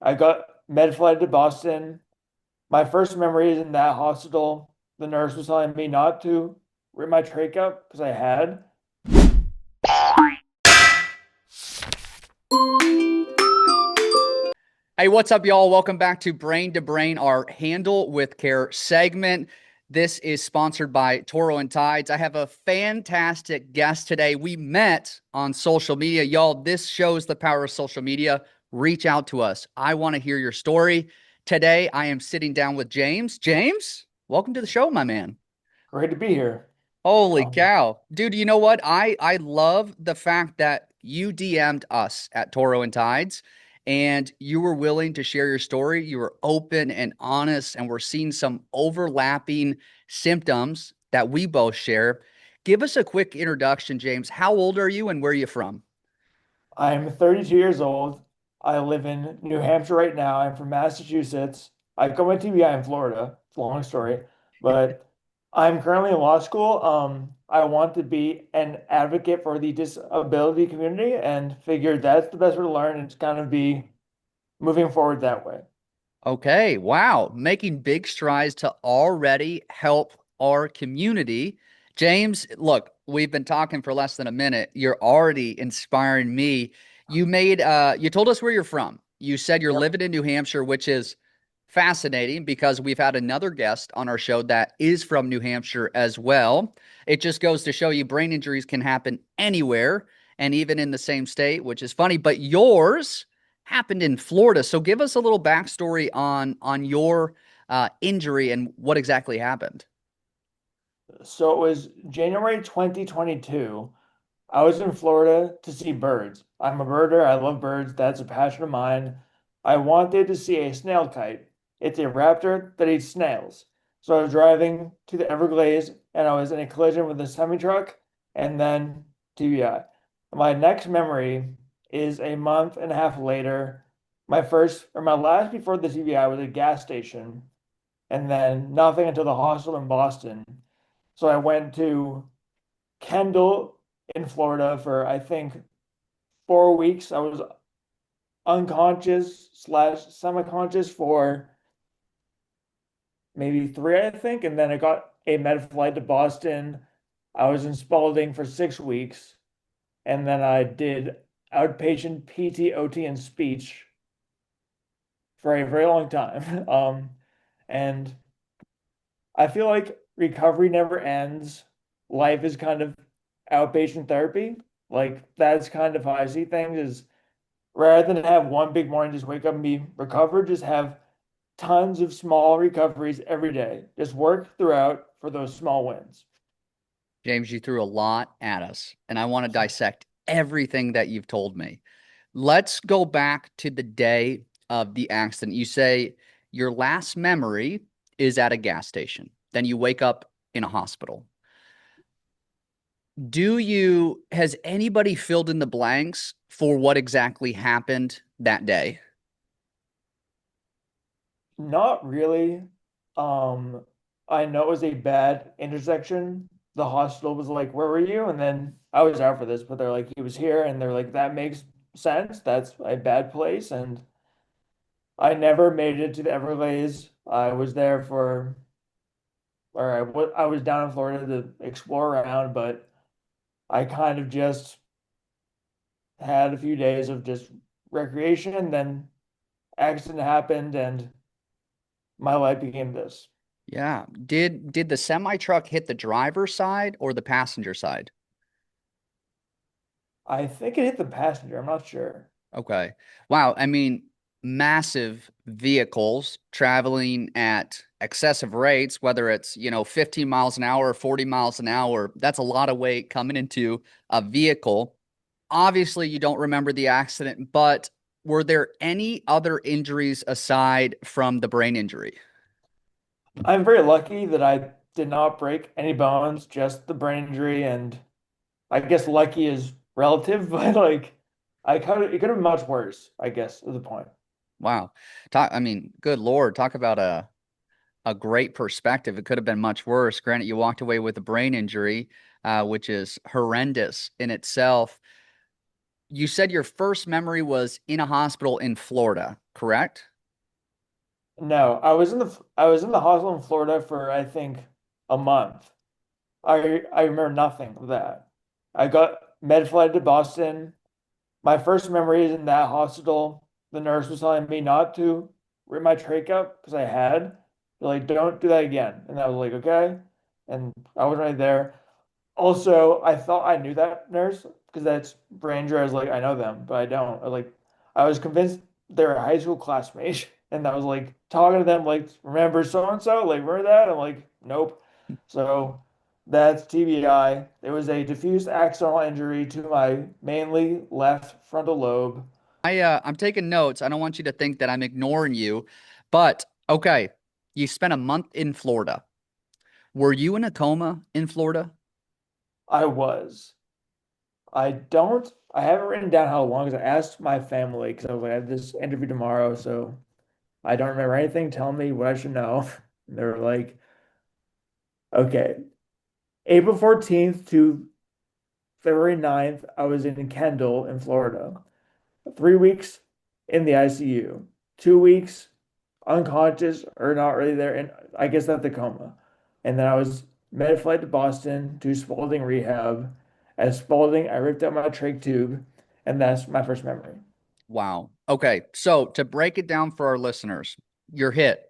I got med flight to Boston. My first memory is in that hospital. The nurse was telling me not to rip my trach out because I had. Hey, what's up, y'all? Welcome back to Brain to Brain, our Handle with Care segment. This is sponsored by Toro and Tides. I have a fantastic guest today. We met on social media. Y'all, this shows the power of social media. Reach out to us. I want to hear your story. Today, I am sitting down with James. James, welcome to the show, my man. Great to be here. Holy Um, cow. Dude, you know what? I love the fact that you DM'd us at Toro and Tides and you were willing to share your story. You were open and honest, and we're seeing some overlapping symptoms that we both share. Give us a quick introduction, James. How old are you and where are you from? I'm 32 years old. I live in New Hampshire right now. I'm from Massachusetts. I got my TBI in Florida. It's a long story, but I'm currently in law school. I want to be an advocate for the disability community and figured that's the best way to learn and to kind of be moving forward that way. Okay, wow. Making big strides to already help our community. James, look, we've been talking for less than a minute. You're already inspiring me. You told us where you're from. You said you're Yep. living in New Hampshire, which is fascinating because we've had another guest on our show that is from New Hampshire as well. It just goes to show you brain injuries can happen anywhere and even in the same state, which is funny, but yours happened in Florida. So give us a little backstory on your injury and what exactly happened. So it was January 2022. I was in Florida to see birds. I'm a birder. I love birds. That's a passion of mine. I wanted to see a snail kite. It's a raptor that eats snails. So I was driving to the Everglades and I was in a collision with a semi truck and then TBI. My next memory is a month and a half later. My last before the TBI was a gas station and then nothing until the hospital in Boston. So I went to Kendall in Florida for I think 4 weeks. I was unconscious slash semi-conscious for maybe three, I think, and then I got a med flight to Boston. I was in Spalding for 6 weeks, and then I did outpatient PT, OT, and speech for a very long time. And I feel like recovery never ends. Life is kind of outpatient therapy. Like that's kind of how I see things is rather than have one big morning, just wake up and be recovered, just have tons of small recoveries every day. Just work throughout for those small wins. James, you threw a lot at us, and I want to dissect everything that you've told me. Let's go back to the day of the accident. You say your last memory is at a gas station. Then you wake up in a hospital. Has anybody filled in the blanks for what exactly happened that day? Not really. Um, I know it was a bad intersection. The hospital was like, "Where were you?" And then I was out for this, but they're like, "He was here," and they're like, "That makes sense. That's a bad place." And I never made it to the Everglades. I was there for, or I was down in Florida to explore around, but I kind of just had a few days of just recreation. Then accident happened, and my life became this. Yeah. Did the semi truck hit the driver's side or the passenger side? I think it hit the passenger. I'm not sure. Okay. Wow. I mean, massive vehicles traveling at excessive rates, whether it's, 15 miles an hour, 40 miles an hour, that's a lot of weight coming into a vehicle. Obviously, you don't remember the accident, but were there any other injuries aside from the brain injury? I'm very lucky that I did not break any bones, just the brain injury, and I guess lucky is relative, but like it could have been much worse, I guess, is the point. Wow. I mean, good Lord, talk about a great perspective. It could have been much worse. Granted, you walked away with a brain injury, which is horrendous in itself. You said your first memory was in a hospital in Florida, correct? No, I was in the hospital in Florida for I think a month. I remember nothing of that. I got med flight to Boston. My first memory is in that hospital. The nurse was telling me not to rip my trach up because I had. They're like, don't do that again. And I was like, okay. And I was right there. Also, I thought I knew that nurse because that's Branger. I was like, I know them, but I don't. I was convinced they were high school classmates, and I was like talking to them, like, remember so and so? Like, remember that? I'm like, nope. So that's TBI. There was a diffuse accidental injury to my mainly left frontal lobe. I'm taking notes. I don't want you to think that I'm ignoring you, but okay. You spent a month in Florida. Were you in a coma in Florida? I was. I haven't written down how long because I asked my family because I was like, I have this interview tomorrow, so I don't remember anything. Tell me what I should know. And they were like, okay, April 14th to February 9th, I was in Kendall in Florida. 3 weeks in the ICU, 2 weeks unconscious or not really there. And I guess that's the coma. And then I was med flight to Boston to Spaulding rehab. At Spaulding, I ripped out my trach tube, and that's my first memory. Wow. Okay. So to break it down for our listeners, you're hit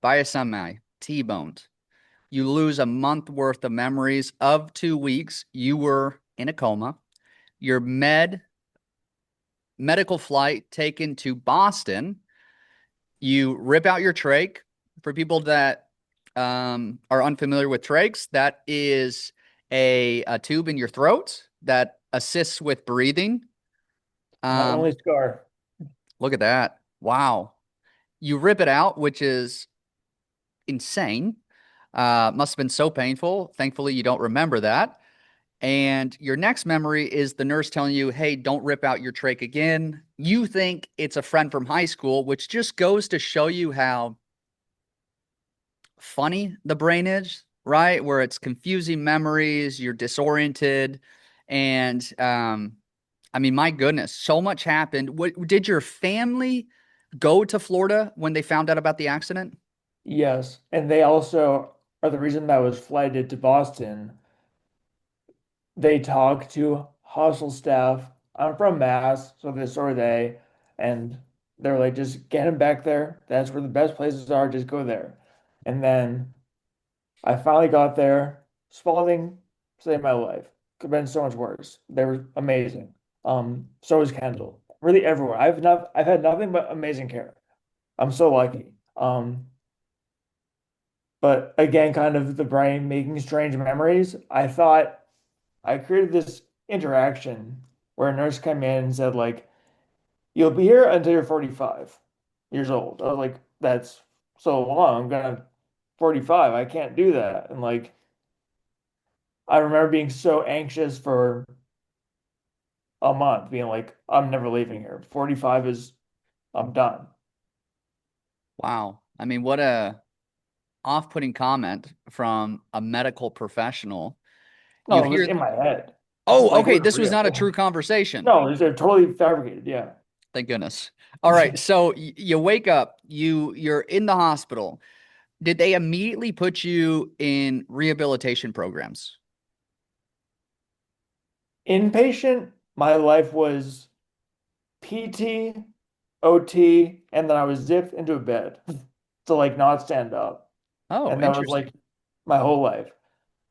by a semi, T-boned. You lose a month worth of memories of 2 weeks. You were in a coma. Your medical flight taken to Boston. You rip out your trach. For people that are unfamiliar with trachs, that is a tube in your throat that assists with breathing. My Um, only scar. Look at that. Wow. You rip it out, which is insane. Must have been so painful. Thankfully, you don't remember that. And your next memory is the nurse telling you, hey, don't rip out your trach again. You think it's a friend from high school, which just goes to show you how funny the brain is, right? Where it's confusing memories, you're disoriented. And I mean, my goodness, so much happened. What did your family go to Florida when they found out about the accident? Yes. And they also are the reason that I was flighted to Boston. They talk to hostel staff. I'm from Mass, so this or they, and they're like, just get him back there. That's where the best places are. Just go there. And then I finally got there. Spalding saved my life. Could have been so much worse. They were amazing. So was Kendall. Really everywhere. I've had nothing but amazing care. I'm so lucky. But again, kind of the brain making strange memories. I thought I created this interaction where a nurse came in and said, like, you'll be here until you're 45 years old. I was like, that's so long. I'm gonna 45. I can't do that. And like, I remember being so anxious for a month, being like, I'm never leaving here. 45 is, I'm done. Wow. I mean, what a off-putting comment from a medical professional. You No, it was hear, in my head. oh, Like, it okay, was this was not a true real. conversation. No, they're totally fabricated. Yeah. Thank goodness. All right, so you wake up, you're in the hospital. Did they immediately put you in rehabilitation programs? Inpatient, my life was PT, OT, and then I was zipped into a bed to like not stand up. Oh, And that was interesting. like my whole life.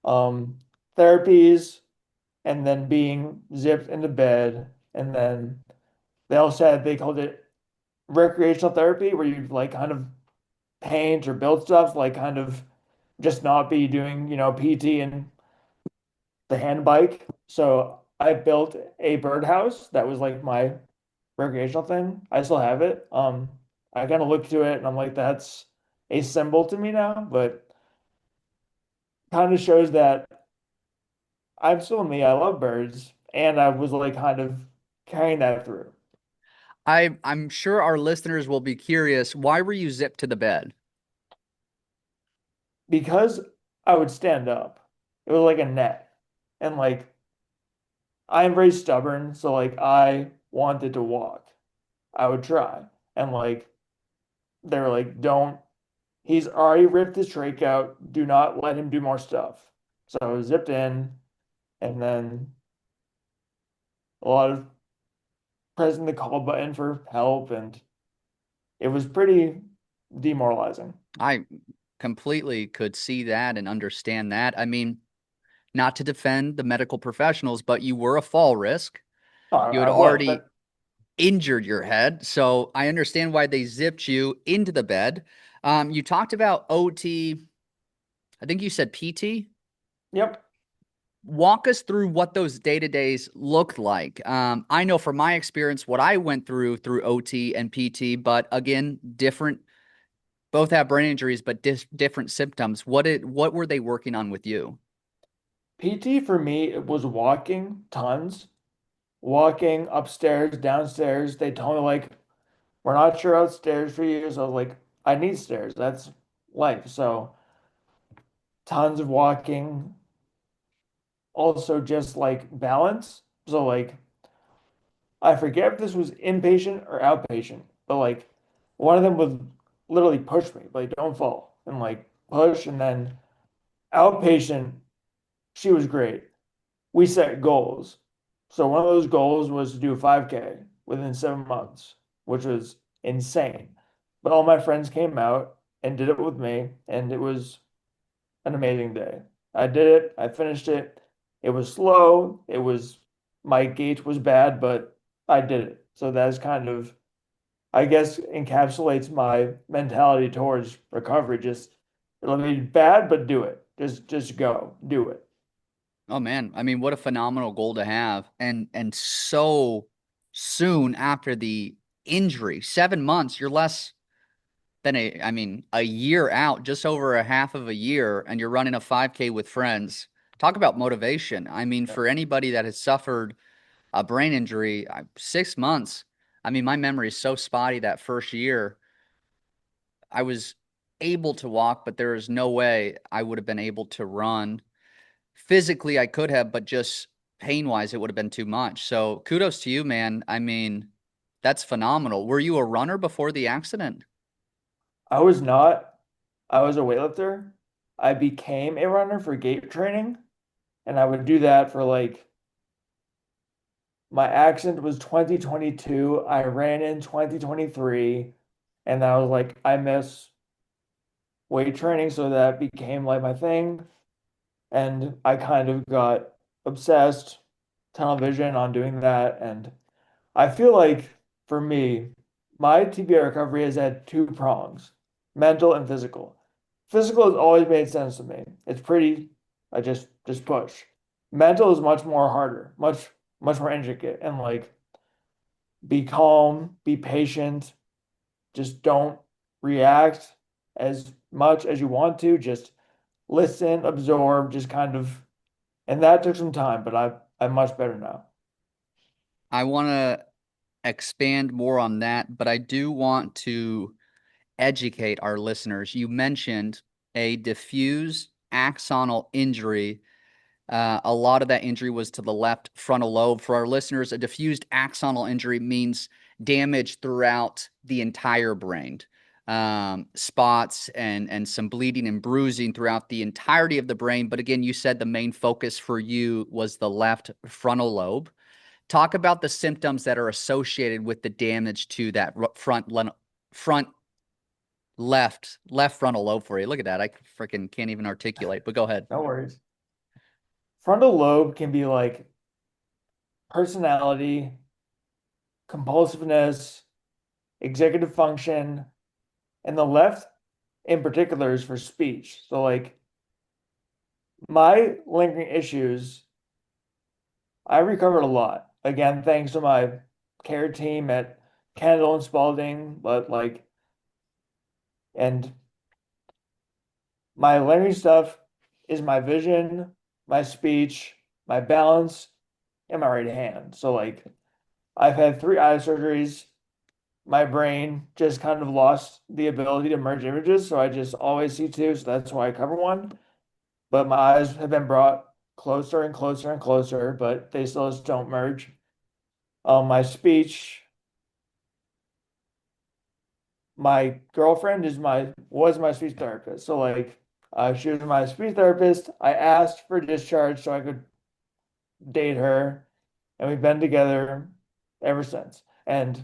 Um, Therapies and then being zipped into bed. And then they also had, they called it recreational therapy, where you like kind of paint or build stuff, like kind of just not be doing, PT and the hand bike. So I built a birdhouse that was like my recreational thing. I still have it. I kind of look to it and I'm like, that's a symbol to me now, but kind of shows that I'm still me. I love birds, and I was like kind of carrying that through I'm sure our listeners will be curious. Why were you zipped to the bed? because I would stand up. It was like a net, and like I'm very stubborn, so like I wanted to walk. I would try. And like they were like, don't, he's already ripped his trach out. Do not let him do more stuff. So I was zipped in and then a lot of pressing the call button for help, and it was pretty demoralizing. I completely could see that and understand that. I mean, not to defend the medical professionals, but you were a fall risk. No, You had I was, already but injured your head. So I understand why they zipped you into the bed. You talked about OT. I think you said PT. yep. Walk us through what those day to days looked like. I know from my experience what I went through OT and PT, but again, different. Both have brain injuries, but different symptoms. What were they working on with you? PT for me, it was walking tons, walking upstairs, downstairs. They told me like, we're not sure how stairs for you. So I was like, I need stairs. That's life. So tons of walking. Also just like balance. So like I forget if this was inpatient or outpatient, but like one of them would literally push me, like don't fall, and like push, and then outpatient, she was great. We set goals. So one of those goals was to do a 5K within 7 months, which was insane. But all my friends came out and did it with me, and it was an amazing day. I did it, I finished it. It was slow, it was my gait was bad, but I did it. So that's kind of, I guess, encapsulates my mentality towards recovery. Just it'll be bad, but do it. Just go, do it. Oh man, I mean, what a phenomenal goal to have, and so soon after the injury, 7 months. You're less than I mean, a year out, just over a half of a year, and you're running a 5K with friends. Talk about motivation. I mean, Yeah. for anybody that has suffered a brain injury, 6 months. I mean, my memory is so spotty that first year. I was able to walk, but there is no way I would have been able to run. Physically, I could have, but just pain wise, it would have been too much. So kudos to you, man. I mean, that's phenomenal. Were you a runner before the accident? I was not, I was a weightlifter. I became a runner for gait training, and I would do that for like my accident was 2022. I ran in 2023, and I was like, I miss weight training, so that became like my thing. And I kind of got obsessed, tunnel vision on doing that. And I feel like for me, my TBI recovery has had two prongs, mental and physical. Physical has always made sense to me. It's pretty, I just push. Mental is much more harder, much more intricate, and like be calm, be patient, just don't react as much as you want to. Just listen, absorb, just kind of, and that took some time, but I'm much better now. I want to expand more on that, but I do want to educate our listeners. You mentioned a diffuse axonal injury. A lot of that injury was to the left frontal lobe. For our listeners, a diffused axonal injury means damage throughout the entire brain, spots and some bleeding and bruising throughout the entirety of the brain. But again, you said the main focus for you was the left frontal lobe. Talk about the symptoms that are associated with the damage to that front left frontal lobe for you. Look at that. I freaking can't even articulate, but go ahead. No worries. Frontal lobe can be like personality, compulsiveness, executive function, and the left in particular is for speech. So like my lingering issues, I recovered a lot. Again, thanks to my care team at Kendall and Spalding, but like, and my learning stuff is my vision, my speech, my balance, and my right hand. So like I've had three eye surgeries. My brain just kind of lost the ability to merge images, so I just always see two, so that's why I cover one. But my eyes have been brought closer and closer and closer, but they still just don't merge. My speech, my girlfriend was my speech therapist. So like she was my speech therapist. I asked for discharge so I could date her, and we've been together ever since. And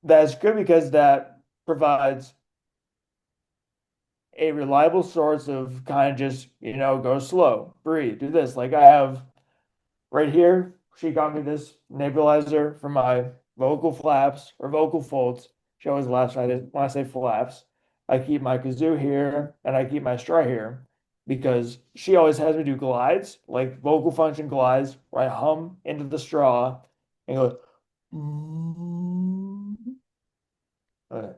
that's good because that provides a reliable source of kind of just, go slow, breathe, do this. Like I have right here, she got me this nebulizer for my vocal flaps or vocal folds. She always laughs when I say flaps. I keep my kazoo here and I keep my straw here because she always has me do glides, like vocal function glides, where I hum into the straw and go, "Mm." Okay.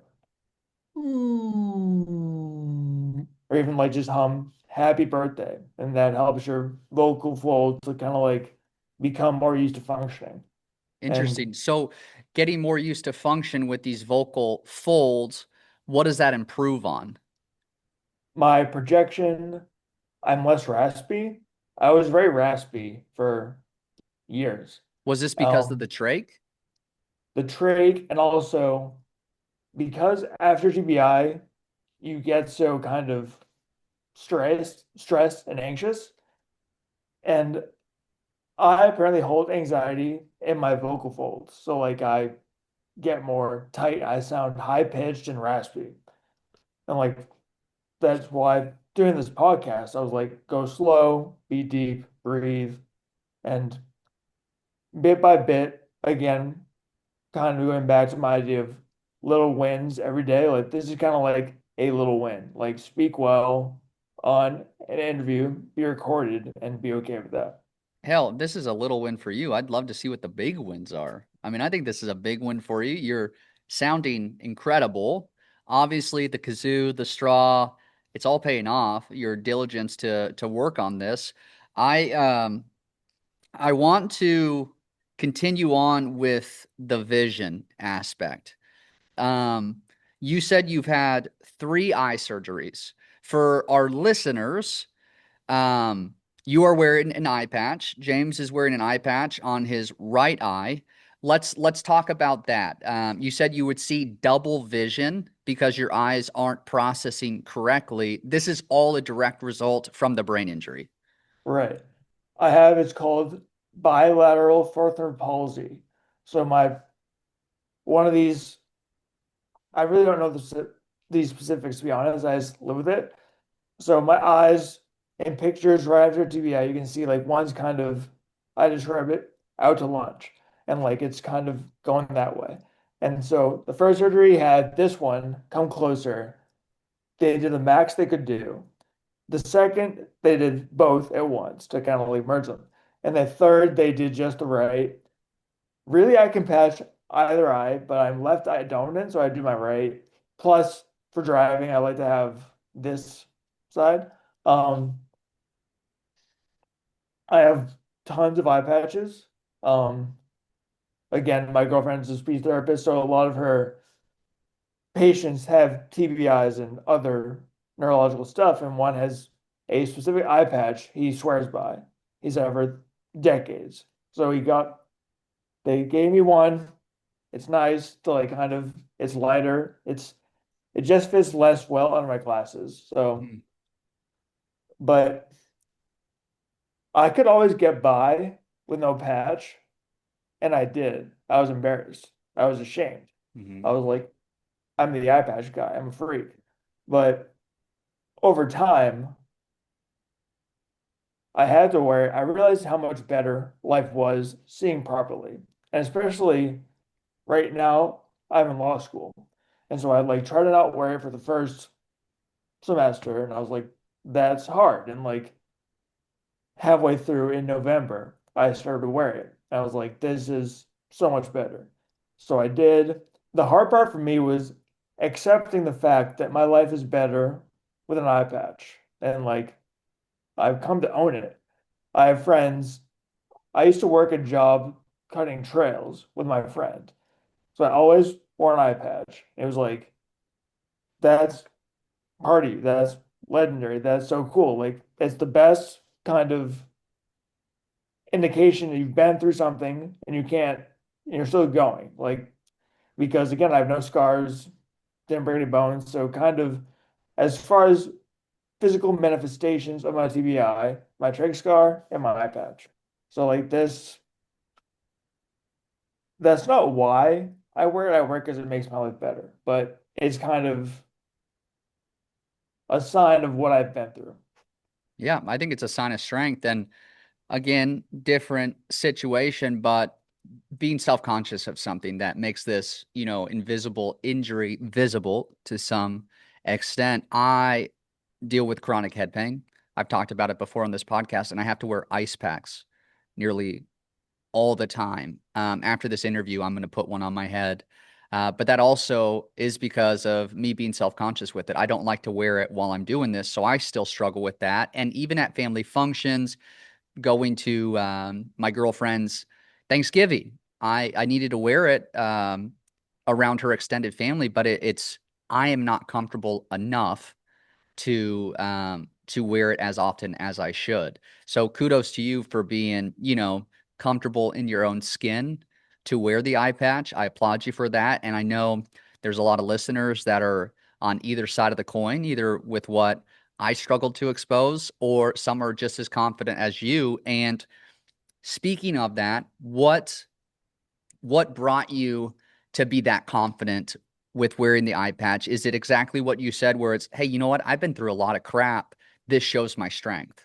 Or even like just hum happy birthday. And that helps your vocal folds to kind of like become more used to functioning. And Interesting. So getting more used to function with these vocal folds, what does that improve on? my projection, I'm less raspy. I was very raspy for years. Was this because of the Um, trach? the trach, and also because after TBI, you get so kind of stressed and anxious. And I apparently hold anxiety in my vocal folds. So like I get more tight, I sound high pitched and raspy. And like that's why doing this podcast, I was like, go slow, be deep, breathe, and bit by bit, again, kind of going back to my idea of little wins every day. Like this is kind of like a little win. Like speak well on an interview, be recorded, and be okay with that. Hell, this is a little win for you. I'd love to see what the big wins are. I mean, I think this is a big win for you. You're sounding incredible. Obviously, the kazoo, the straw, it's all paying off. Your diligence to work on this. I I want to continue on with the vision aspect. Um, you said you've had three eye surgeries. For our listeners, um, you are wearing an eye patch. James is wearing an eye patch on his right eye. Let's talk about that. You said you would see double vision because your eyes aren't processing correctly. This is all a direct result from the brain injury. Right. I have it's called bilateral fourth palsy. So my one of these, I really don't know these specifics to be honest. I just live with it. So my eyes in pictures right after TBI, you can see like one's kind of, I describe it out to lunch, and like it's kind of going that way. And so the first surgery had this one come closer. They did the max they could do. The second, they did both at once to kind of like merge them. And the third, they did just the right. Really, I can patch either eye, but I'm left eye dominant, so I do my right. Plus, for driving, I like to have this side. Um, I have tons of eye patches. Um, again, my girlfriend's a speech therapist, so a lot of her patients have TBIs and other neurological stuff, and one has a specific eye patch he swears by. He's had for decades. So they gave me one. It's nice to like kind of, it's lighter. It just fits less well under my glasses. So, Mhm. but I could always get by with no patch, and I did. I was embarrassed. I was ashamed. Mhm. I was like, I'm the eye patch guy. I'm a freak. But over time, I had to wear it. I realized how much better life was seeing properly. And especially right now, I'm in law school. And so I like tried to not wear it for the first semester. And I was like, that's hard. And like halfway through in November, I started to wear it. I was like, this is so much better. So I did. The hard part for me was accepting the fact that my life is better with an eye patch. And like, I've come to own it. I have friends. I used to work a job cutting trails with my friend. So I always wore an eye patch. It was like, that's party. That's legendary. That's so cool. Like, it's the best kind of indication that you've been through something and you can't, and you're still going. Like, because again, I have no scars, didn't break any bones. So kind of as far as physical manifestations of my TBI, my trach scar and my eye patch. So like this, that's not why I wear it. I wear it because it makes my life better. But it's kind of a sign of what I've been through. Yeah, I think it's a sign of strength. And again, different situation, but being self-conscious of something that makes this, invisible injury visible to some extent. I deal with chronic head pain. I've talked about it before on this podcast, and I have to wear ice packs nearly all the time. After this interview, I'm going to put one on my head. But that also is because of me being self-conscious with it. I don't like to wear it while I'm doing this, so I still struggle with that. And even at family functions, going to my girlfriend's Thanksgiving, I needed to wear it around her extended family, but it's I am not comfortable enough to wear it as often as I should. So kudos to you for being, comfortable in your own skin to wear the eye patch. I applaud you for that. And I know there's a lot of listeners that are on either side of the coin, either with what I struggled to expose, or some are just as confident as you. And speaking of that, what brought you to be that confident with wearing the eye patch? Is it exactly what you said, where it's, hey, you know what? I've been through a lot of crap. This shows my strength.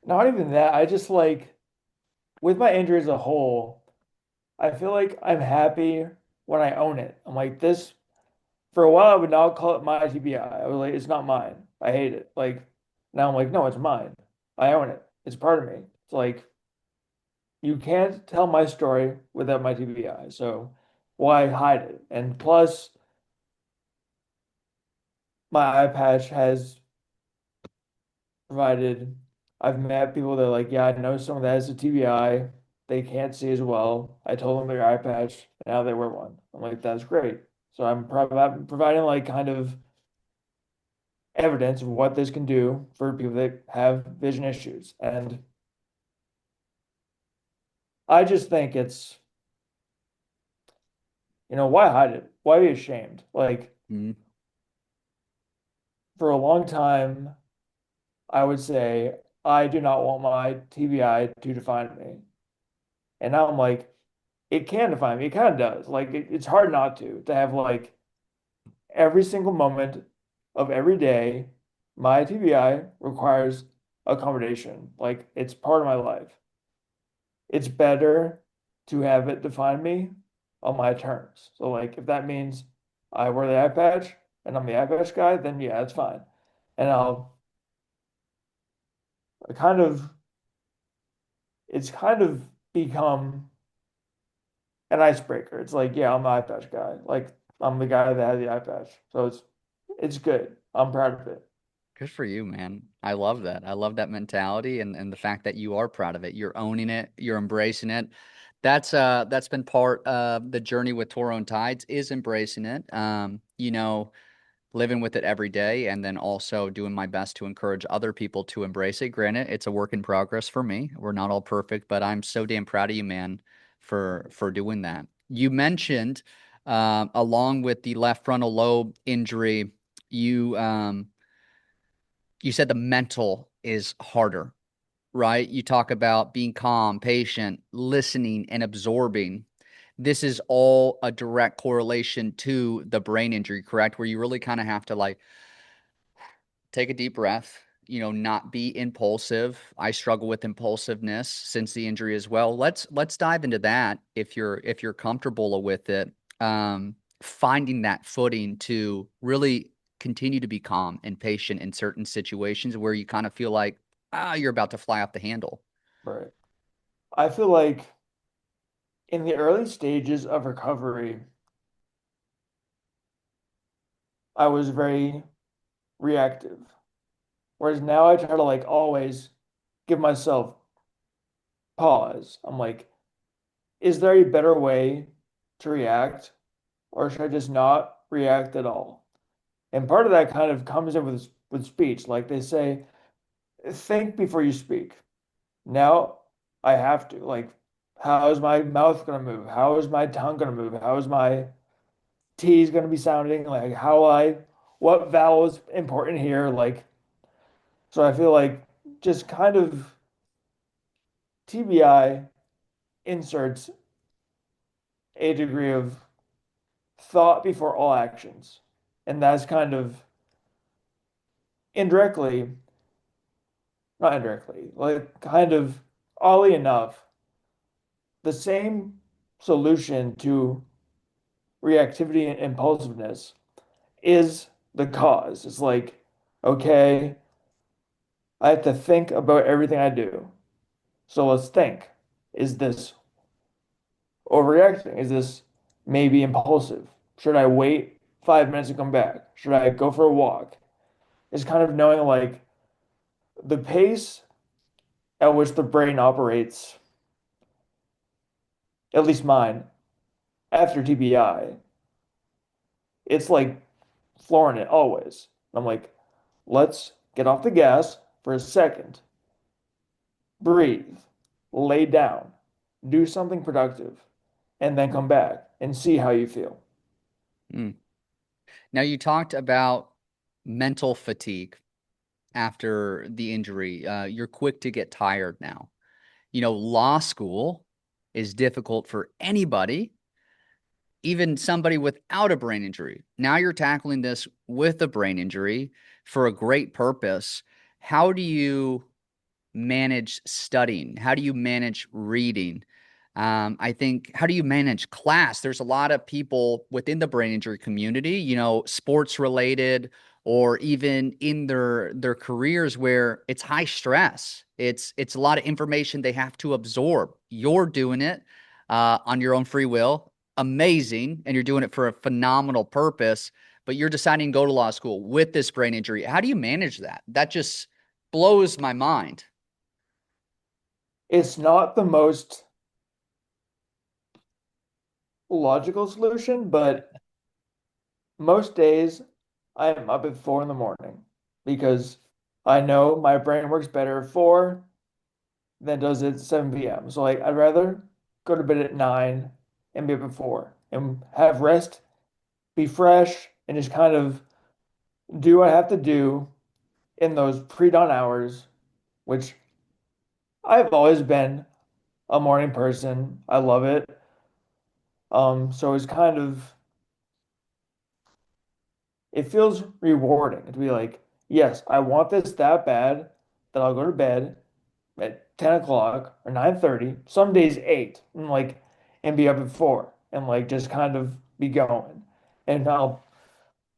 Not even that. I just like with my injury as a whole, I feel like I'm happy when I own it. I'm like this for a while I would not call it my TBI. I was like, it's not mine. I hate it. Like now I'm like, no, it's mine. I own it. It's part of me. It's like you can't tell my story without my TBI. So why hide it? And plus, my eye patch has provided, I've met people that are like, yeah, I know someone that has a TBI. They can't see as well. I told them their eye patch, and now they wear one. I'm like, that's great. So I'm providing like kind of evidence of what this can do for people that have vision issues. And I just think it's, why hide it? Why be ashamed? Like Mhm. for a long time, I would say, I do not want my TBI to define me. And now I'm like, it can define me. It kind of does. Like it's hard not to have like every single moment of every day, my TBI requires accommodation. Like it's part of my life. It's better to have it define me on my terms. So like if that means I wear the eye patch and I'm the eye patch guy, then yeah, it's fine. And I kind of it's kind of become an icebreaker. It's like, yeah, I'm the eye patch guy. Like I'm the guy that had the eye patch. So it's good. I'm proud of it. Good for you, man. I love that. I love that mentality and the fact that you are proud of it. You're owning it, you're embracing it. That's been part of the journey with Toro and Tides is embracing it. Living with it every day and then also doing my best to encourage other people to embrace it. Granted, it's a work in progress for me. We're not all perfect, but I'm so damn proud of you, man, for doing that. You mentioned along with the left frontal lobe injury, you you said the mental is harder, right? You talk about being calm, patient, listening, and absorbing. This is all a direct correlation to the brain injury, correct? Where you really kind of have to like take a deep breath, not be impulsive. I struggle with impulsiveness since the injury as well. Let's dive into that if you're comfortable with it. Finding that footing to really continue to be calm and patient in certain situations where you kind of feel like you're about to fly off the handle. Right. I feel like in the early stages of recovery, I was very reactive. Whereas now I try to like always give myself pause. I'm like, is there a better way to react, or should I just not react at all? And part of that kind of comes in with speech. Like they say, think before you speak. Now I have to. Like, how is my mouth gonna move? How is my tongue gonna move? How is my T's gonna be sounding? Like, what vowel is important here? Like, so I feel like just kind of TBI inserts a degree of thought before all actions. And that's kind of indirectly, not indirectly, like kind of oddly enough, the same solution to reactivity and impulsiveness is the cause. It's like, okay, I have to think about everything I do. So let's think. Is this overreacting? Is this maybe impulsive? Should I wait 5 minutes to come back? Should I go for a walk? It's kind of knowing like the pace at which the brain operates, at least mine, after TBI, it's like flooring it always. I'm like, let's get off the gas for a second, breathe, lay down, do something productive, and then come back and see how you feel. Mm. Now, you talked about mental fatigue after the injury. You're quick to get tired now. Law school is difficult for anybody, even somebody without a brain injury. Now you're tackling this with a brain injury for a great purpose. How do you manage studying? How do you manage reading? I think, how do you manage class? There's a lot of people within the brain injury community, sports related or even in their careers where it's high stress. It's a lot of information they have to absorb. You're doing it on your own free will. Amazing. And you're doing it for a phenomenal purpose, but you're deciding to go to law school with this brain injury. How do you manage that? That just blows my mind. It's not the most logical solution, but most days I am up at 4 in the morning because I know my brain works better at 4 than does at 7 p.m. So like I'd rather go to bed at 9 and be up at 4 and have rest, be fresh, and just kind of do what I have to do in those pre-dawn hours, which I've always been a morning person. I love it. So it's kind of it feels rewarding to be like, yes, I want this that bad that I'll go to bed at 10 o'clock or 9:30, some days 8, and be up at 4 and like just kind of be going. And I'll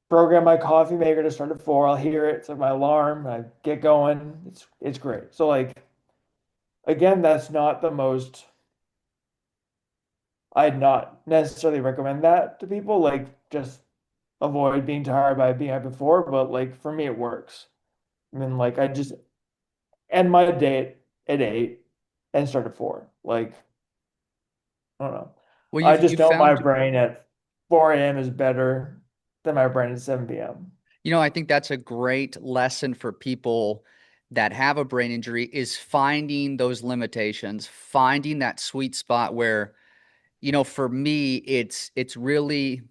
program my coffee maker to start at 4. I'll hear it. It's like my alarm. I get going. It's great. So like again, that's not the most I'd not necessarily recommend that to people. Like just avoid being tired by being up before, but like for me it works. I mean, like I just end my day at 8 and start at 4. Like, I don't know. Well, I you've just you've know my found, brain at 4 a.m. is better than my brain at 7 p.m. I think that's a great lesson for people that have a brain injury is finding those limitations, finding that sweet spot where, for me, it's really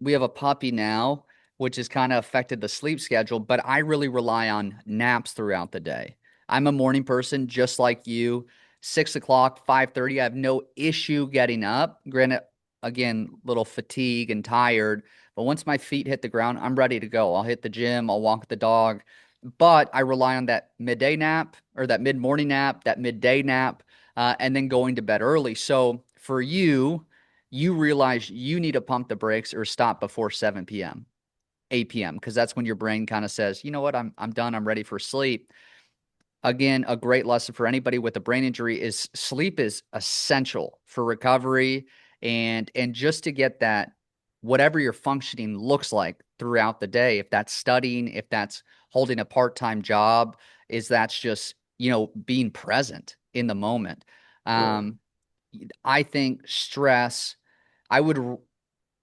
we have a puppy now, which has kind of affected the sleep schedule, but I really rely on naps throughout the day. I'm a morning person just like you. 6 o'clock, 5:30, I have no issue getting up. Granted, again, little fatigue and tired, but once my feet hit the ground, I'm ready to go. I'll hit the gym, I'll walk the dog, but I rely on that midday nap or that mid morning nap, that midday nap, and then going to bed early. So for you, you realize you need to pump the brakes or stop before 7 p.m., 8 p.m., because that's when your brain kind of says, you know what, I'm done, I'm ready for sleep. Again, a great lesson for anybody with a brain injury is sleep is essential for recovery and just to get that whatever your functioning looks like throughout the day. If that's studying, if that's holding a part-time job, is that's just, being present in the moment. Sure. Um, I think stress, I would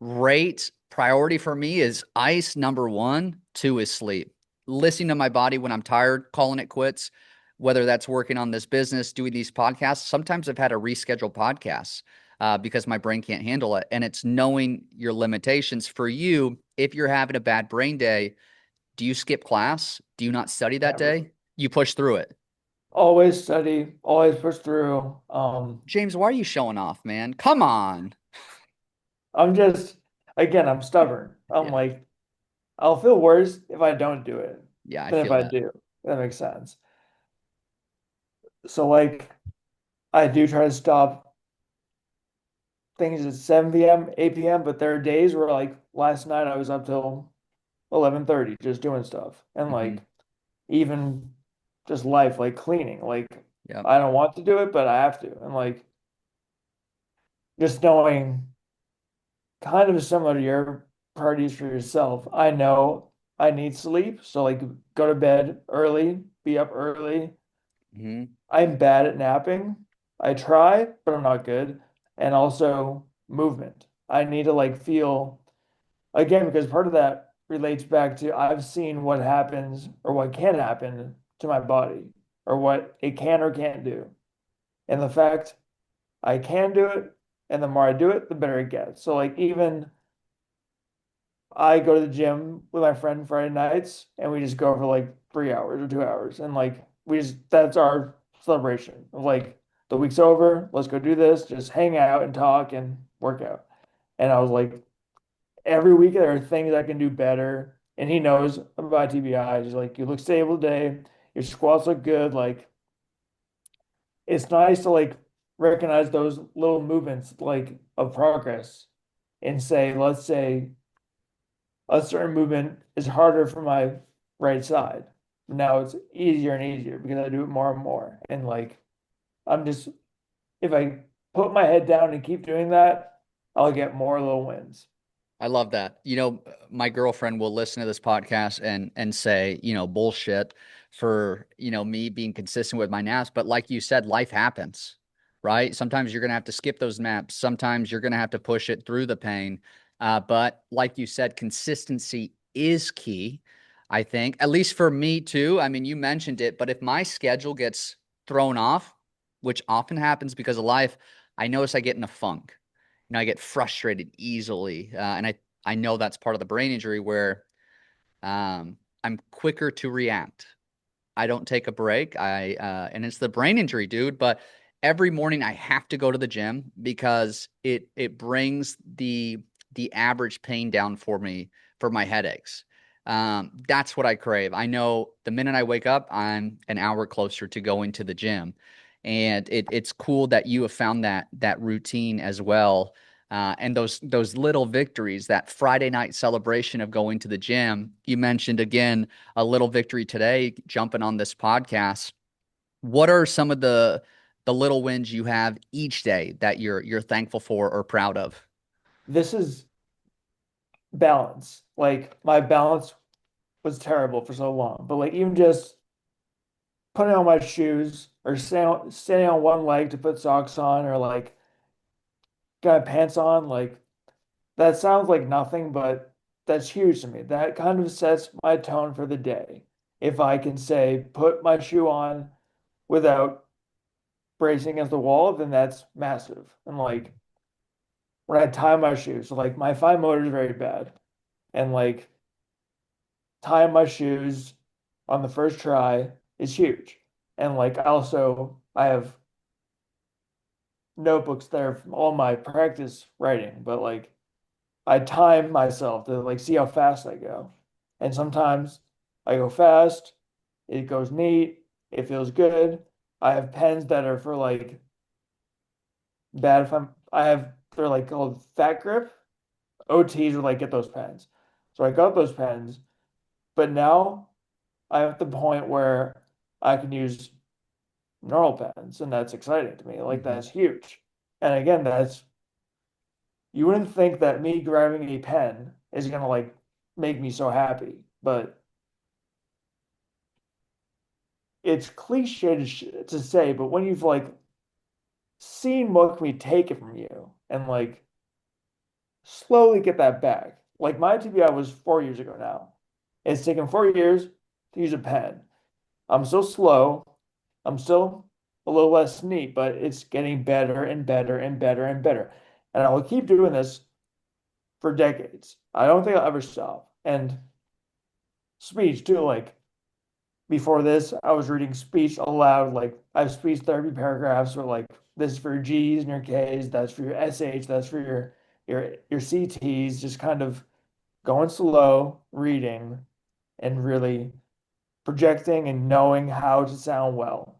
rate priority for me is ice number one, two is sleep. Listening to my body when I'm tired, calling it quits. whether that's working on this business, doing these podcasts. Sometimes I've had to reschedule podcasts because my brain can't handle it. And it's knowing your limitations for you. If you're having a bad brain day, do you skip class? Do you not study that Never. day? You push through it. Always study, always push through. James, why are you showing off, man? Come on. I'm just, again, I'm stubborn. I'm Yeah. like, I'll feel worse if I don't do it Yeah, I than if feel I that. do. That makes sense. So like I do try to stop things at 7 p.m., 8 p.m., but there are days where like last night I was up till 11:30 just doing stuff. And Hmm. like even just life, like cleaning. Like Yep. I don't want to do it, but I have to. And like just knowing kind of similar to your parties for yourself, I know I need sleep. So like go to bed early, be up early. Hmm. I'm bad at napping. I try, but I'm not good. And also movement. I need to like feel again because part of that relates back to I've seen what happens or what can happen to my body or what it can or can't do. And the fact I can do it, and the more I do it, the better it gets. So like even I go to the gym with my friend Friday nights and we just go for like 3 hours or 2 hours. And like we just that's our celebration of like the week's over, let's go do this, just hang out and talk and work out. And I was like, every week there are things I can do better. And he knows about TBI. He's like, you look stable today, your squats look good. Like it's nice to like recognize those little movements like of progress and say, let's say a certain movement is harder for my right side. Now it's easier and easier because I do it more and more. And like I'm just if I put my head down and keep doing that, I'll get more little wins. I love that. My girlfriend will listen to this podcast and say, bullshit for, me being consistent with my naps. But like you said, life happens, right? Sometimes you're gonna have to skip those naps. Sometimes you're gonna have to push it through the pain. But like you said, consistency is key. I think, at least for me too. I mean, you mentioned it, but if my schedule gets thrown off, which often happens because of life, I notice I get in a funk. I get frustrated easily, and I know that's part of the brain injury where I'm quicker to react. I don't take a break. And it's the brain injury, dude. But every morning I have to go to the gym because it brings the average pain down for me for my headaches. That's what I crave. I know the minute I wake up, I'm an hour closer to going to the gym, and it's cool that you have found that routine as well. And those little victories, that Friday night celebration of going to the gym. You mentioned again a little victory today, jumping on this podcast. What are some of the little wins you have each day that you're thankful for or proud of? This is balance. Like my balance was terrible for so long, but like even just putting on my shoes or standing on one leg to put socks on or like got pants on, like that sounds like nothing, but that's huge to me. That kind of sets my tone for the day. If I can say, put my shoe on without bracing against the wall, then that's massive. And like when I tie my shoes, so like my fine motor is very bad. And like tying my shoes on the first try is huge. And like also I have notebooks there from all my practice writing, but like I time myself to like see how fast I go. And sometimes I go fast, it goes neat, it feels good. I have pens that are for like bad if I have they're like called fat grip. OTs would like get those pens. So I got those pens, but now I'm at the point where I can use neural pens, and that's exciting to me. Like Hmm. that's huge. And again, that's you wouldn't think that me grabbing a pen is gonna like make me so happy, but it's cliche to say, but when you've like seen what can we take it from you and like slowly get that back. Like my TBI was 4 years ago now. It's taken 4 years to use a pen. I'm so slow. I'm still a little less neat, but it's getting better and better and better and better. And I will keep doing this for decades. I don't think I'll ever stop. And speech too, like before this, I was reading speech aloud. Like I have speech therapy paragraphs where like this is for your G's and your K's, that's for your SH, that's for your CTs, just kind of going slow, reading, and really projecting and knowing how to sound well.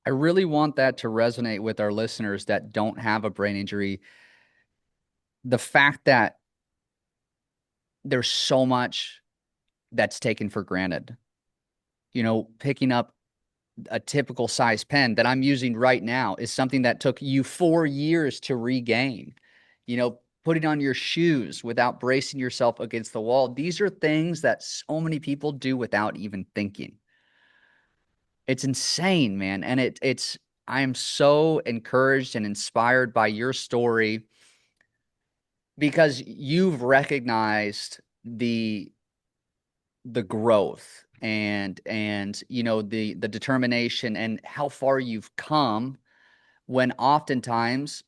I really want that to resonate with our listeners that don't have a brain injury. The fact that there's so much that's taken for granted. Picking up a typical size pen that I'm using right now is something that took you 4 years to regain. Putting on your shoes without bracing yourself against the wall. These are things that so many people do without even thinking. It's insane, man. And I am so encouraged and inspired by your story because you've recognized the growth and the determination and how far you've come when oftentimes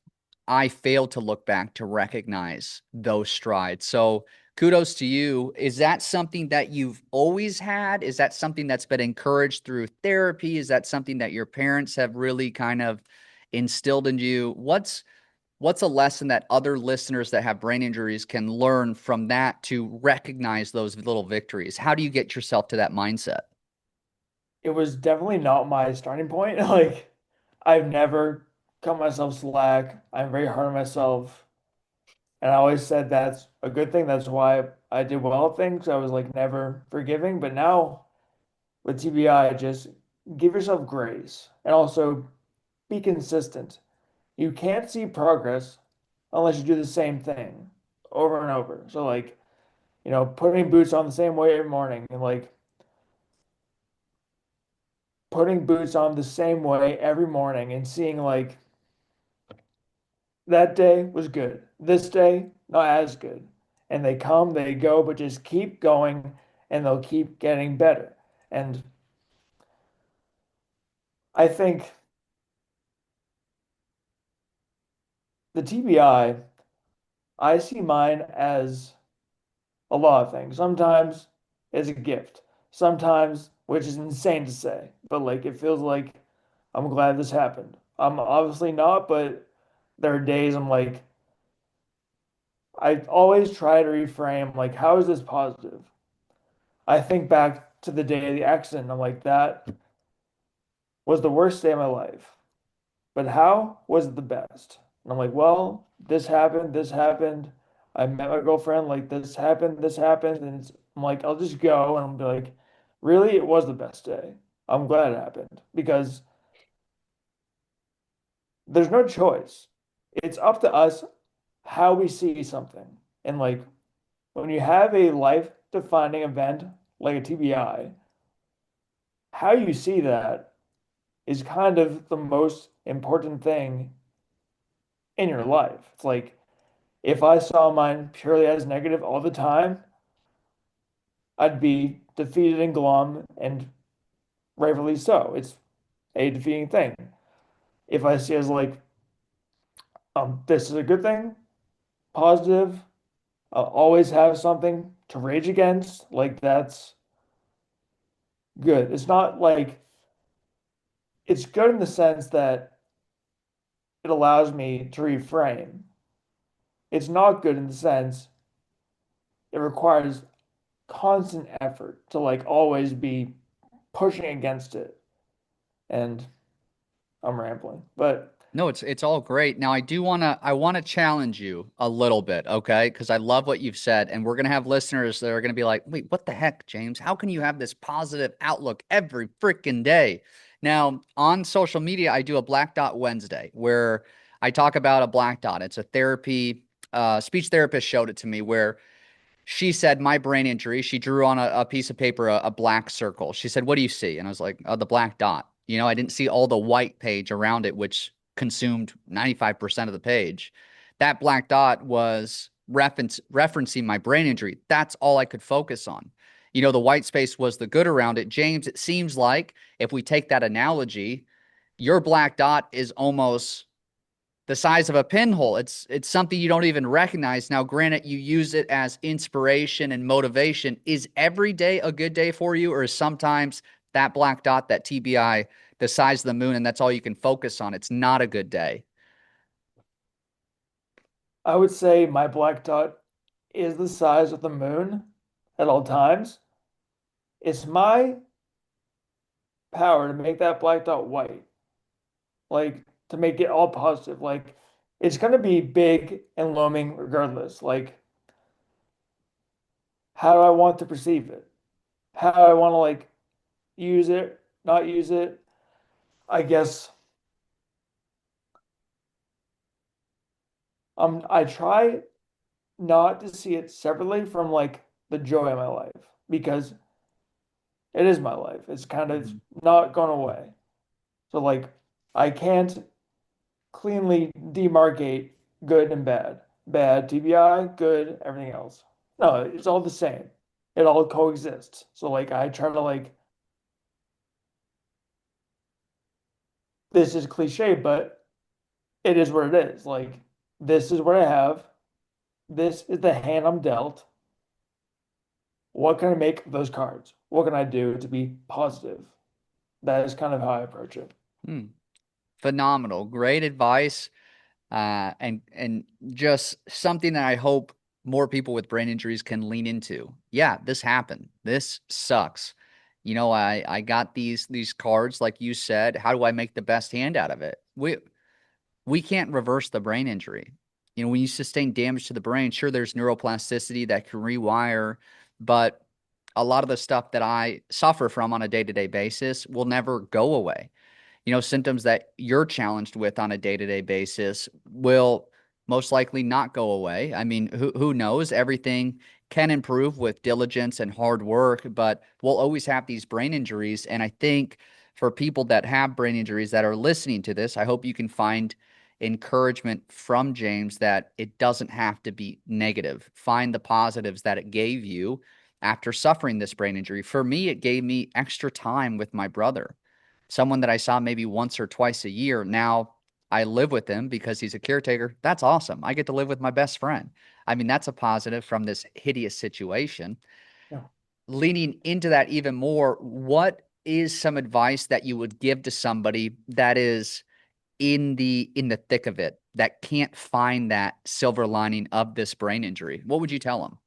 I fail to look back to recognize those strides. So kudos to you. Is that something that you've always had? Is that something that's been encouraged through therapy? Is that something that your parents have really kind of instilled in you? What's a lesson that other listeners that have brain injuries can learn from that to recognize those little victories? How do you get yourself to that mindset? It was definitely not my starting point. Like I've never cut myself slack. I'm very hard on myself. And I always said that's a good thing. That's why I did well at things. I was like never forgiving. But now with TBI, just give yourself grace and also be consistent. You can't see progress unless you do the same thing over and over. So like, putting boots on the same way every morning and like putting boots on the same way every morning and seeing like that day was good. This day, not as good. And they come, they go, but just keep going and they'll keep getting better. And I think the TBI, I see mine as a lot of things. Sometimes it's a gift. Sometimes, which is insane to say, but like it feels like I'm glad this happened. I'm obviously not, but there are days I'm like, I always try to reframe like, how is this positive? I think back to the day of the accident. I'm like, that was the worst day of my life. But how was it the best? And I'm like, well, this happened, this happened. I met my girlfriend, like this happened, and I'm like, I'll just go, and I'm be like, really, it was the best day. I'm glad it happened because there's no choice. It's up to us how we see something. And like when you have a life-defining event like a TBI, how you see that is kind of the most important thing in your life. It's like if I saw mine purely as negative all the time, I'd be defeated and glum, and rightfully so. It's a defeating thing. If I see it as like, this is a good thing, positive, I'll always have something to rage against, like that's good. It's not like it's good in the sense that it allows me to reframe. It's not good in the sense it requires constant effort to like always be pushing against it. And I'm rambling, but No, it's all great. Now I want to challenge you a little bit, okay? Because I love what you've said, and we're gonna have listeners that are gonna be like, "Wait, what the heck, James? How can you have this positive outlook every freaking day?" Now, on social media, I do a Black Dot Wednesday where I talk about a black dot. It's a therapy, speech therapist showed it to me where she said my brain injury, she drew on a piece of paper a black circle. She said, what do you see? And I was like, oh, the black dot. I didn't see all the white page around it, which consumed 95% of the page. That black dot was referencing my brain injury. That's all I could focus on. The white space was the good around it. James, it seems like if we take that analogy, your black dot is almost the size of a pinhole. It's something you don't even recognize. Now, granted, you use it as inspiration and motivation. Is every day a good day for you, or is sometimes that black dot, that TBI, the size of the moon, and that's all you can focus on? It's not a good day. I would say my black dot is the size of the moon at all times. It's my power to make that black dot white, like to make it all positive. Like it's gonna be big and looming regardless. Like how do I want to perceive it? How do I want to like use it, not use it? I guess I try not to see it separately from like the joy of my life because it is my life. It's kind of Mhm. not gone away. So like I can't cleanly demarcate good and bad. Bad TBI, good, everything else. No, it's all the same. It all coexists. So like I try to like this is cliche, but it is what it is. Like this is what I have. This is the hand I'm dealt. What can I make of those cards? What can I do to be positive? That is kind of how I approach it. Hmm. Phenomenal. Great advice. And just something that I hope more people with brain injuries can lean into. Yeah, this happened. This sucks. I got these cards, like you said. How do I make the best hand out of it? We can't reverse the brain injury. When you sustain damage to the brain, sure, there's neuroplasticity that can rewire, but a lot of the stuff that I suffer from on a day-to-day basis will never go away. Symptoms that you're challenged with on a day-to-day basis will most likely not go away. I mean, who knows? Everything can improve with diligence and hard work, but we'll always have these brain injuries. And I think for people that have brain injuries that are listening to this, I hope you can find encouragement from James that it doesn't have to be negative. Find the positives that it gave you after suffering this brain injury. For me, it gave me extra time with my brother, someone that I saw maybe once or twice a year. Now I live with him because he's a caretaker. That's awesome. I get to live with my best friend. I mean, that's a positive from this hideous situation. Yeah. Leaning into that even more, what is some advice that you would give to somebody that is in the thick of it, that can't find that silver lining of this brain injury? What would you tell them?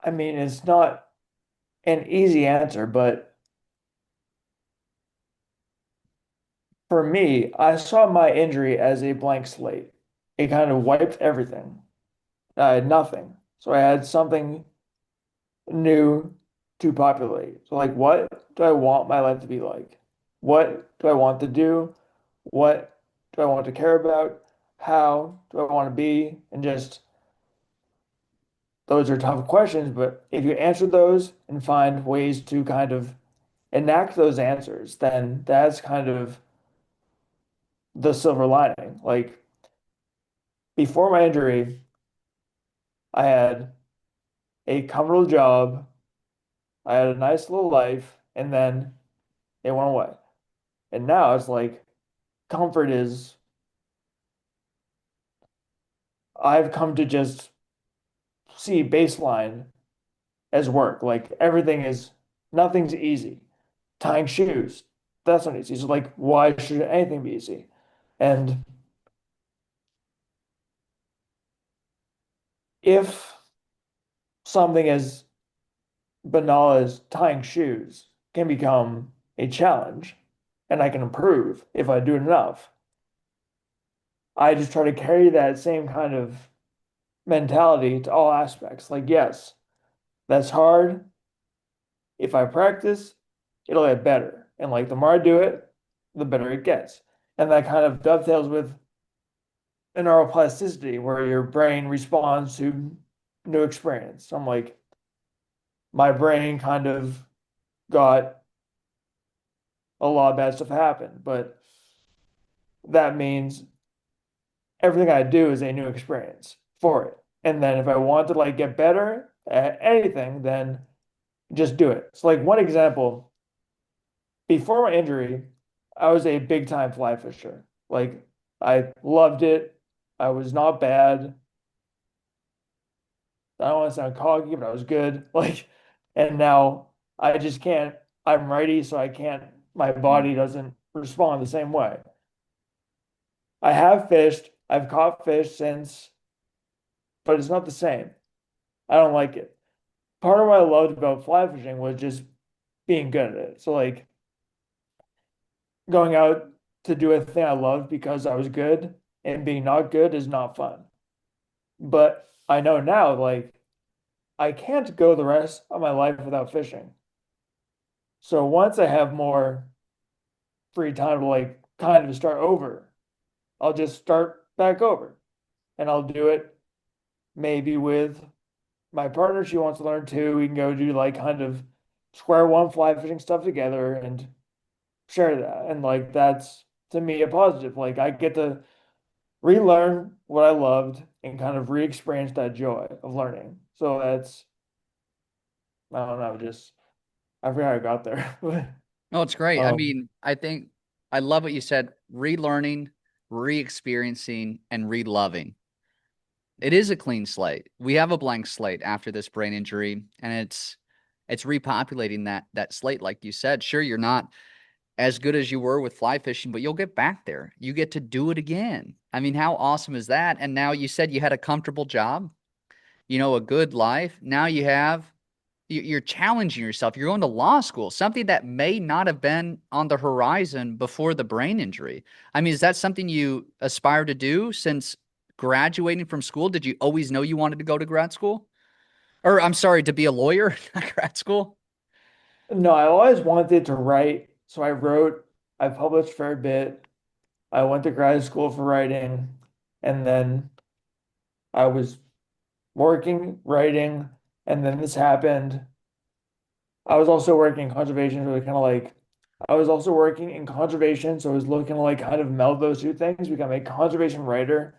I mean, it's not an easy answer, but for me, I saw my injury as a blank slate. It kind of wiped everything. I had nothing. So I had something new to populate. So, like, what do I want my life to be like? What do I want to do? What do I want to care about? How do I want to be? And just those are tough questions, but if you answer those and find ways to kind of enact those answers, then that's kind of the silver lining. Like before my injury, I had a comfortable job, I had a nice little life, and then it went away. And now it's like comfort is, I've come to just see baseline as work. Like everything is, nothing's easy. Tying shoes, that's not easy. So, like, why should anything be easy? And if something as banal as tying shoes can become a challenge and I can improve if I do it enough, I just try to carry that same kind of mentality to all aspects. Like, yes, that's hard. If I practice, it'll get better. And like the more I do it, the better it gets. And that kind of dovetails with an neuroplasticity where your brain responds to new experience. So I'm like, my brain kind of got a lot of bad stuff happen, but that means everything I do is a new experience for it. And then if I want to like get better at anything, then Just do it. So like one example, before my injury, I was a big time fly fisher. Like I loved it. I was not bad. I don't want to sound cocky, but I was good. Like, and now I just can't. I'm righty, so I can't. My Mm. body doesn't respond the same way. I have fished. I've caught fish since, but it's not the same. I don't like it. Part of what I loved about fly fishing was just being good at it. So like going out to do a thing I loved because I was good and being not good is not fun. But I know now, like, I can't go the rest of my life without fishing. So once I have more free time to like kind of start over, I'll just start back over and I'll do it maybe with my partner. She wants to learn too. We can go do like kind of square one fly fishing stuff together and share that. And like that's to me a positive. Like I get to relearn what I loved and kind of re-experience that joy of learning. So that's, I don't know, just I forgot how I got there. No, it's great. I Um, mean, I think I love what you said, relearning, re-experiencing, and re-loving. It is a clean slate. We have a blank slate after this brain injury, and it's repopulating that slate, like you said. Sure, you're not as good as you were with fly fishing, but you'll get back there. You get to do it again. I mean, how awesome is that? And now you said you had a comfortable job, a good life. Now you're challenging yourself. You're going to law school, something that may not have been on the horizon before the brain injury. I mean, is that something you aspire to do since graduating from school? Did you always know you wanted to go to grad school? Or I'm sorry, to be a lawyer, not grad school? no, I always wanted to write, so I wrote, I published a fair bit. I went to grad school for writing, and then I was working, writing, and then this happened. I was also working in conservation, so it was kind of like I was also working in conservation, so I was looking to like kind of meld those two things, become a conservation writer.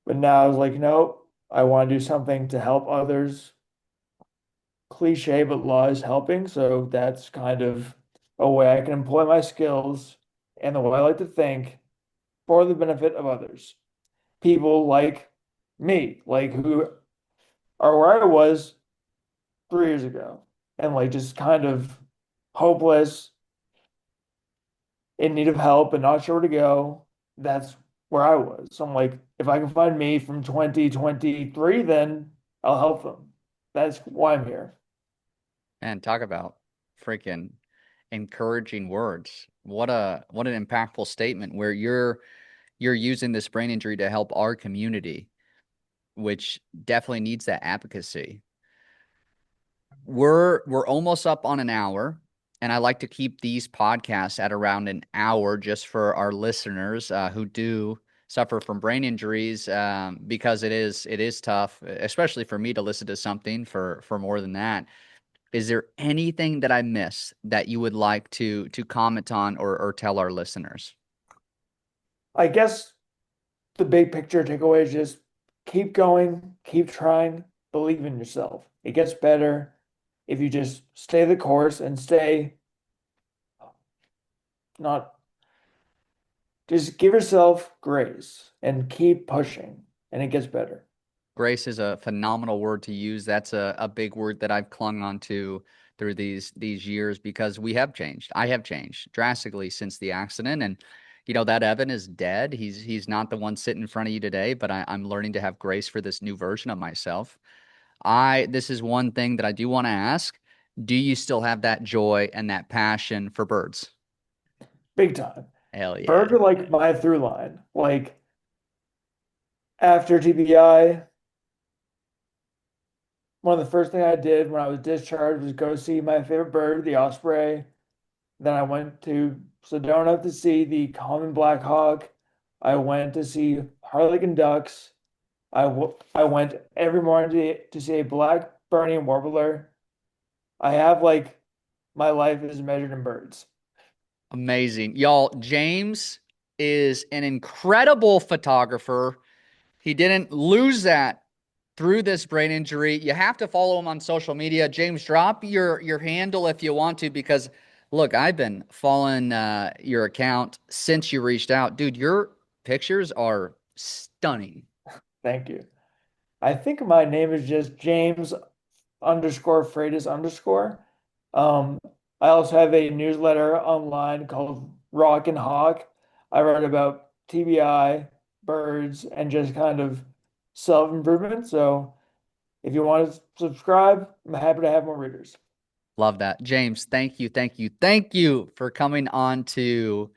But now I was like, nope, I want to do something to help others. Cliche, but law is helping, so that's kind of a way I can employ my skills and the way I like to think for the benefit of others. People like me, like who are where I was 3 years ago, and like just kind of hopeless, in need of help, and not sure where to go. That's where I was. So I'm like, if I can find me from 2023, then I'll help them. That's why I'm here. Man, talk about freaking encouraging words. What an impactful statement where you're using this brain injury to help our community, which definitely needs that advocacy. We're almost up on an hour, and I like to keep these podcasts at around an hour just for our listeners who do suffer from brain injuries, because it is tough, especially for me to listen to something for more than that. Is there anything that I missed that you would like to comment on or tell our listeners? I guess the big picture takeaway is just keep going, keep trying, believe in yourself. It gets better if you just stay the course and stay not just give yourself grace and keep pushing, and it gets better. Grace is a phenomenal word to use. That's a big word that I've clung on to through these years because we have changed. I have changed drastically since the accident. And that Evan is dead. He's not the one sitting in front of you today, but I'm learning to have grace for this new version of myself. I This is one thing that I do want to ask. Do you still have that joy and that passion for birds? Big time. Hell yeah. Birds are like my through line. Like after TBI, one of the first thing I did when I was discharged was go see my favorite bird, the osprey. Then I went to Sedona to see the common black hawk. I went to see Harlequin ducks. I went every morning to see a black Bernie warbler. I have like my life is measured in birds. Amazing. Y'all, James is an incredible photographer. He didn't lose that through this brain injury. You have to follow him on social media. James, drop your handle if you want to, because look, I've been following your account since you reached out. Dude, your pictures are stunning. Thank you. I think my name is just James underscore Freitas underscore. Um, I also have a newsletter online called Rock and Hawk. I write about TBI, birds, and just kind of self-improvement. So if you want to subscribe, I'm happy to have more readers. Love that. James, thank you, thank you, thank you for coming on to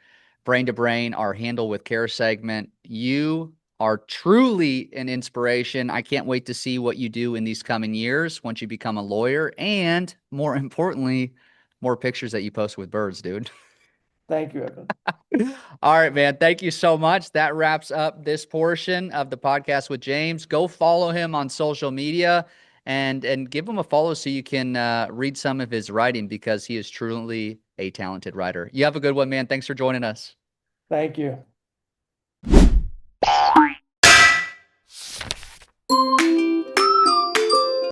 Brain, our Handle with Care segment. You are truly an inspiration. I can't wait to see what you do in these coming years once you become a lawyer, and more importantly, more pictures that you post with birds, dude. Thank you, Evan. All right, man. Thank you so much. That wraps up this portion of the podcast with James. Go follow him on social media and give him a follow so you can read some of his writing, because he is truly a talented writer. You have a good one, man. Thanks for joining us. Thank you.